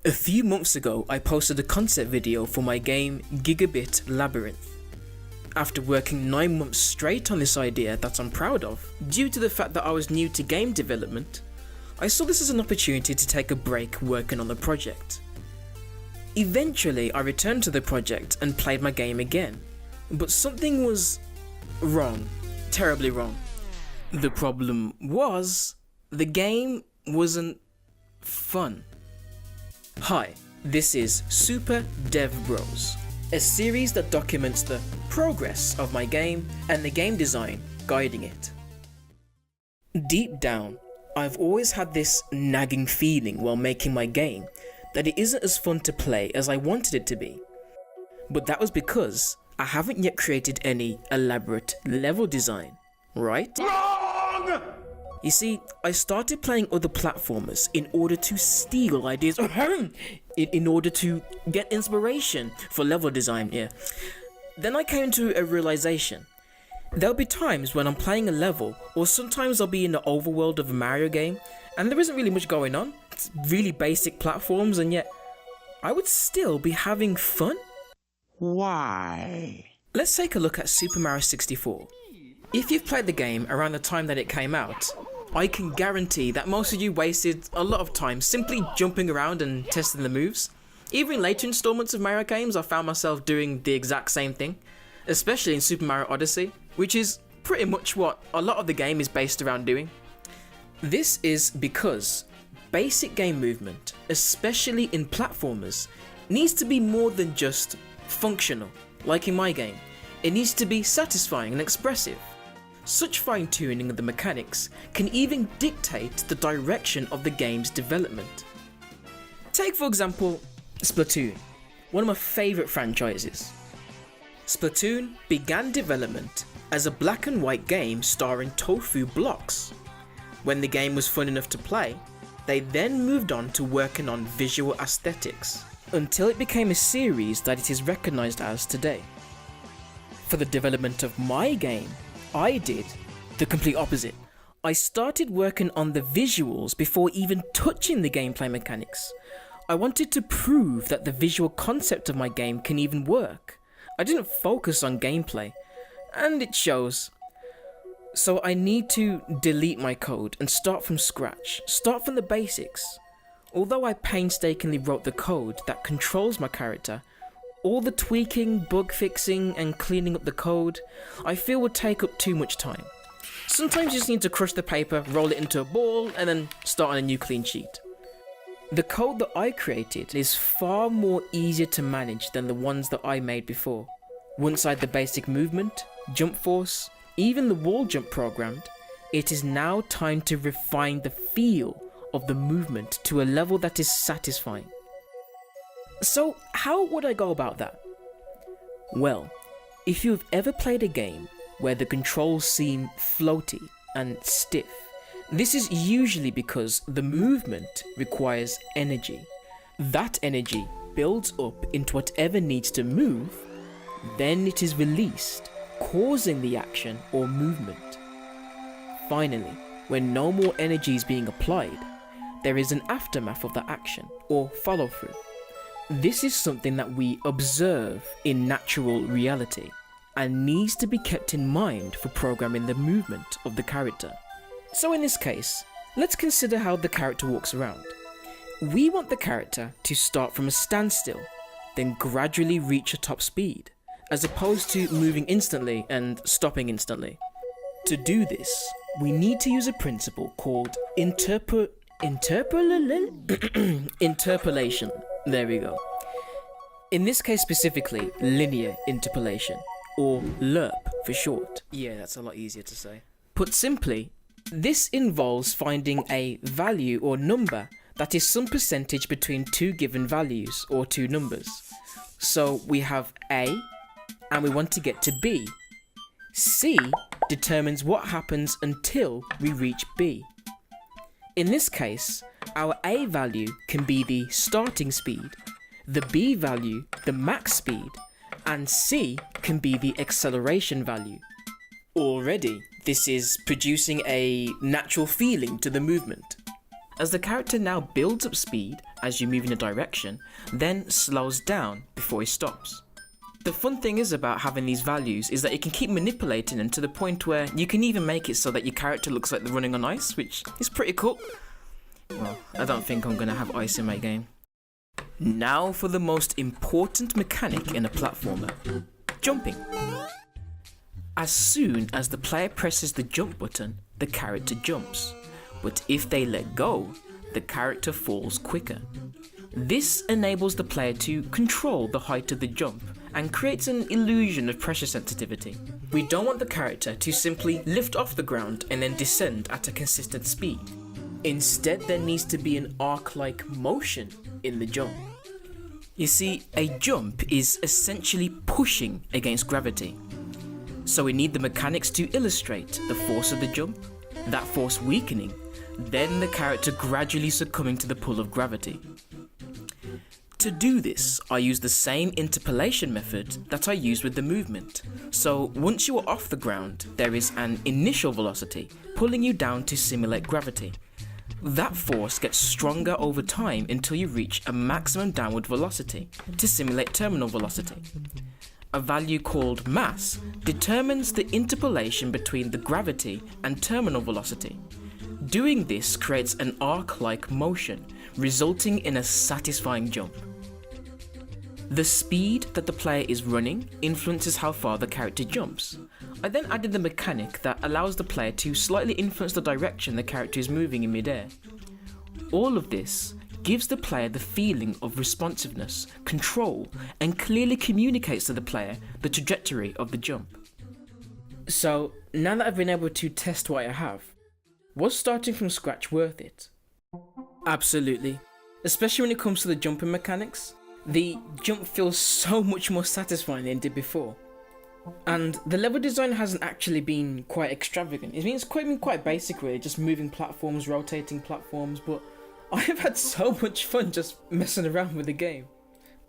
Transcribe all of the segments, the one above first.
A few months ago, I posted a concept video for my game Gigabit Labyrinth. After working 9 months straight on this idea that I'm proud of, due to the fact that I was new to game development, I saw this as an opportunity to take a break working on the project. Eventually, I returned to the project and played my game again, but something was wrong, terribly wrong. The problem was, the game wasn't fun. Hi, this is Super Dev Bros, a series that documents the progress of my game and the game design guiding it. Deep down, I've always had this nagging feeling while making my game that it isn't as fun to play as I wanted it to be. But that was because I haven't yet created any elaborate level design, right? Wrong! You see, I started playing other platformers in order to steal ideas, in order to get inspiration for level design, yeah. Then I came to a realization. There'll be times when I'm playing a level, or sometimes I'll be in the overworld of a Mario game, and there isn't really much going on. It's really basic platforms, and yet I would still be having fun. Why? Let's take a look at Super Mario 64. If you've played the game around the time that it came out, I can guarantee that most of you wasted a lot of time simply jumping around and testing the moves. Even in later installments of Mario games, I found myself doing the exact same thing, especially in Super Mario Odyssey, which is pretty much what a lot of the game is based around doing. This is because basic game movement, especially in platformers, needs to be more than just functional, like in my game. It needs to be satisfying and expressive. Such fine-tuning of the mechanics can even dictate the direction of the game's development. Take for example, Splatoon, one of my favourite franchises. Splatoon began development as a black and white game starring tofu blocks. When the game was fun enough to play, they then moved on to working on visual aesthetics, until it became a series that it is recognised as today. For the development of my game, I did the complete opposite. I started working on the visuals before even touching the gameplay mechanics. I wanted to prove that the visual concept of my game can even work. I didn't focus on gameplay, and it shows. So I need to delete my code and start from scratch, start from the basics. Although I painstakingly wrote the code that controls my character, all the tweaking, bug fixing and cleaning up the code, I feel would take up too much time. Sometimes you just need to crush the paper, roll it into a ball and then start on a new clean sheet. The code that I created is far more easier to manage than the ones that I made before. Once I had the basic movement, jump force, even the wall jump programmed, it is now time to refine the feel of the movement to a level that is satisfying. So how would I go about that? Well, if you've ever played a game where the controls seem floaty and stiff, this is usually because the movement requires energy. That energy builds up into whatever needs to move, then it is released, causing the action or movement. Finally, when no more energy is being applied, there is an aftermath of the action or follow-through. This is something that we observe in natural reality and needs to be kept in mind for programming the movement of the character. So in this case, let's consider how the character walks around. We want the character to start from a standstill, then gradually reach a top speed, as opposed to moving instantly and stopping instantly. To do this, we need to use a principle called interpolation. There we go. In this case specifically, linear interpolation, or LERP for short. Yeah, that's a lot easier to say. Put simply, this involves finding a value or number that is some percentage between two given values or two numbers. So we have A, and we want to get to B. C determines what happens until we reach B. In this case, our A value can be the starting speed, the B value the max speed, and C can be the acceleration value. Already, this is producing a natural feeling to the movement. as the character now builds up speed as you move in a direction, then slows down before he stops. The fun thing is about having these values is that you can keep manipulating them to the point where you can even make it so that your character looks like they're running on ice, which is pretty cool. Well, I don't think I'm gonna have ice in my game. Now for the most important mechanic in a platformer: jumping. As soon as the player presses the jump button, the character jumps, but if they let go, the character falls quicker. This enables the player to control the height of the jump and creates an illusion of pressure sensitivity. We don't want the character to simply lift off the ground and then descend at a consistent speed. Instead, there needs to be an arc-like motion in the jump. You see, a jump is essentially pushing against gravity. So we need the mechanics to illustrate the force of the jump, that force weakening, then the character gradually succumbing to the pull of gravity. To do this, I use the same interpolation method that I used with the movement. So once you are off the ground, there is an initial velocity pulling you down to simulate gravity. That force gets stronger over time until you reach a maximum downward velocity to simulate terminal velocity. A value called mass determines the interpolation between the gravity and terminal velocity. Doing this creates an arc-like motion, resulting in a satisfying jump. The speed that the player is running influences how far the character jumps. I then added the mechanic that allows the player to slightly influence the direction the character is moving in midair. All of this gives the player the feeling of responsiveness, control, and clearly communicates to the player the trajectory of the jump. So, now that I've been able to test what I have, was starting from scratch worth it? Absolutely. Especially when it comes to the jumping mechanics. The jump feels so much more satisfying than it did before. And the level design hasn't actually been quite extravagant. It's been quite basic really, just moving platforms, rotating platforms, but I have had so much fun just messing around with the game.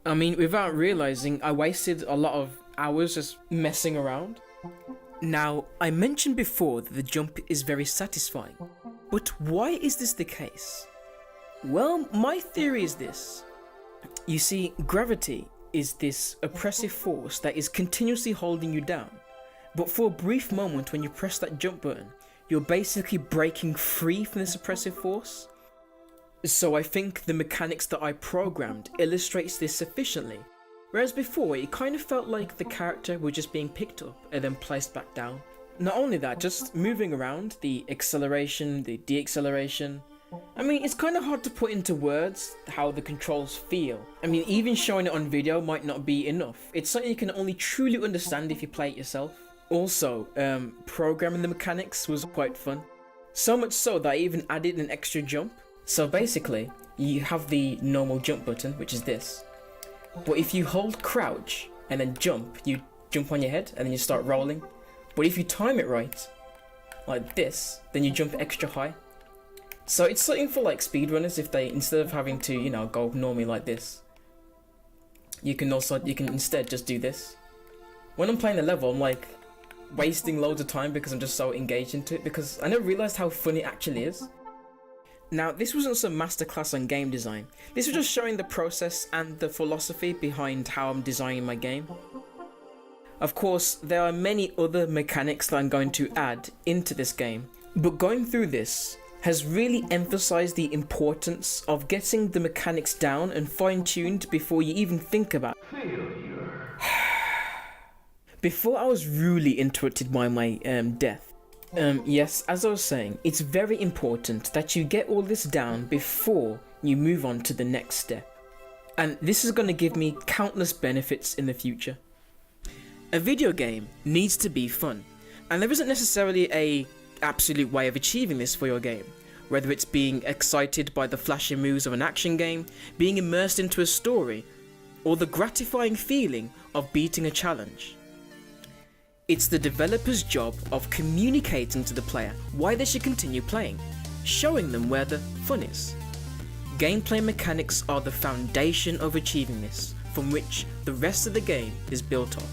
I mean, without realising, I wasted a lot of hours just messing around. Now, I mentioned before that the jump is very satisfying, but why is this the case? Well, my theory is this. You see, gravity is this oppressive force that is continuously holding you down, but for a brief moment when you press that jump button, you're basically breaking free from this oppressive force. So I think the mechanics that I programmed illustrates this sufficiently, whereas before it kind of felt like the character was just being picked up and then placed back down. Not only that, just moving around, the acceleration, the deacceleration. I mean, it's kind of hard to put into words how the controls feel. I mean, even showing it on video might not be enough. It's something you can only truly understand if you play it yourself. Also, programming the mechanics was quite fun. So much so that I even added an extra jump. So basically, you have the normal jump button, which is this. But if you hold crouch and then jump, you jump on your head and then you start rolling. But if you time it right, like this, then you jump extra high. So it's something for like speedrunners if they, instead of having to, you know, go normally like this, you can instead just do this. When I'm playing the level, I'm like wasting loads of time because I'm just so engaged into it, because I never realised how fun it actually is. Now, this wasn't some masterclass on game design. This was just showing the process and the philosophy behind how I'm designing my game. Of course, there are many other mechanics that I'm going to add into this game, but going through this has really emphasized the importance of getting the mechanics down and fine-tuned before you even think about failure. Before I was really interrupted by my death. Yes, as I was saying, it's very important that you get all this down before you move on to the next step. And this is going to give me countless benefits in the future. A video game needs to be fun, and there isn't necessarily a absolute way of achieving this for your game, whether it's being excited by the flashy moves of an action game, being immersed into a story, or the gratifying feeling of beating a challenge. It's the developer's job of communicating to the player why they should continue playing, showing them where the fun is. Gameplay mechanics are the foundation of achieving this, from which the rest of the game is built off.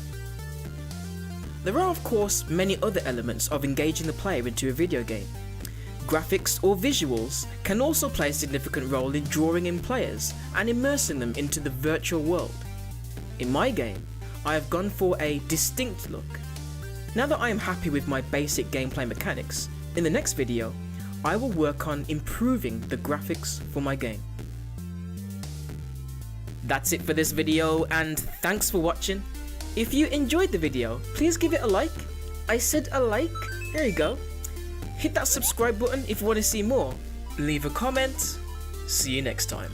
There are of course many other elements of engaging the player into a video game. Graphics or visuals can also play a significant role in drawing in players and immersing them into the virtual world. In my game, I have gone for a distinct look. Now that I am happy with my basic gameplay mechanics, in the next video, I will work on improving the graphics for my game. That's it for this video, and thanks for watching. If you enjoyed the video, please give it a like. I said a like, there you go. Hit that subscribe button if you want to see more. Leave a comment. See you next time.